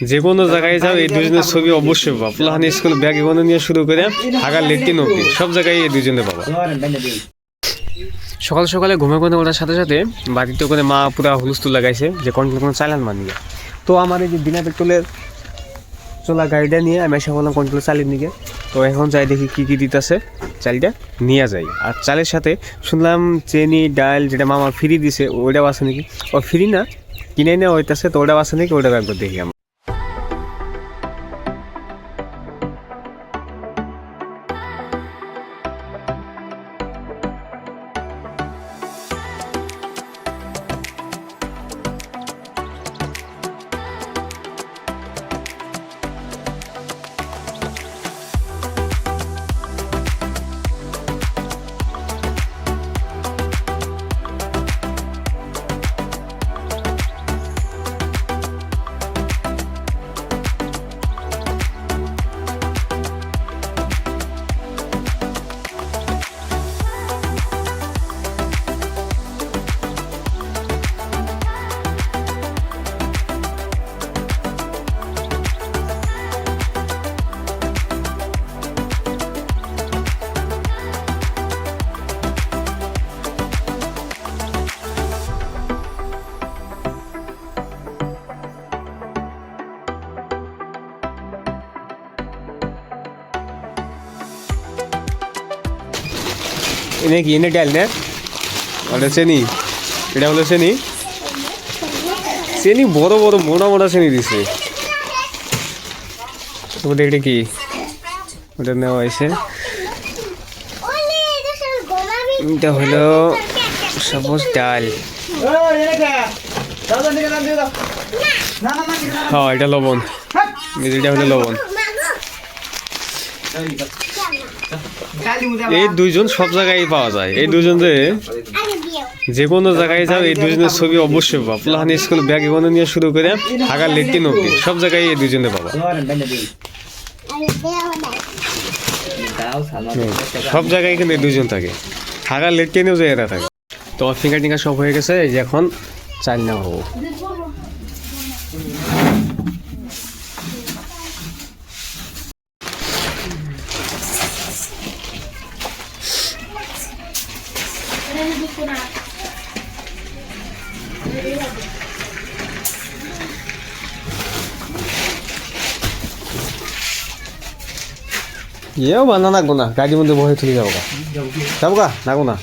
যে কোনো জায়গায় যাও এই দুজনের ছবি অবশ্যই পাবা। ফুলাহানি স্কুল ব্যাগ এগোনো নিয়ে শুরু করে হাগার লেট্রিন অব্দি সব জায়গায় এই দুজনে পাবা। সকাল সকালে ঘুমে ঘুমে ওঠার সাথে সাথে বাড়িতে ওখানে মা পুরা হুলস্থুল লাগাইছে যে কন্ট্রোল কোনো চালান মানিয়ে। তো আমার এই যে বিনা পেট্রোলের চলা গাড়িটা নিয়ে আমি এসে বললাম কন্ট্রোল চালিয়ে নিয়ে। তো এখন যাই দেখি কী কী দিতেছে, চালটা নিয়ে যাই। আর চালের সাথে শুনলাম চিনি ডাল যেটা মামা ফ্রি দিছে ওইটাও আছে নাকি, ও ফ্রি না কিনে নেওয়া হইতেছে, তো ওটাও আছে নাকি ওটাও একবার দেখি আমরা। এনে কি এনে ডাল না ওটা চেনি, এটা হলো চেনি। চেনি বড় বড় মোটা মোটা চেনি দিছে। ওটা এটা কি ওটা নেওয়া হয়েছে। এটা হলো সবুজ ডাল, হ্যাঁ এটা লবণ, এটা হলো লবণ। এই দুইজন সব জায়গায় পাওয়া যায়। এই দুজন যে কোনো জায়গায় যাও এই দুজনের ছবি অবশ্যই পাবা। ফুলাহানি স্কুল ব্যাগ এগোনো নিয়ে শুরু করে হাগার লেট্রিন অব্দি সব জায়গায় এই দুজনে পাবা। সব জায়গায় কিন্তু এই দুজন থাকে, হাগার লেট্রিনেও যে এরা থাকে। তো ফিঙ্গার টিঙ্গার সব হয়ে গেছে, এই যে এখন চাল নেওয়া হবো। ইয়েও বানা নাকবো না, গাড়ির মধ্যে বসে চলে যাবো গা, যাবো গা নাকবো না।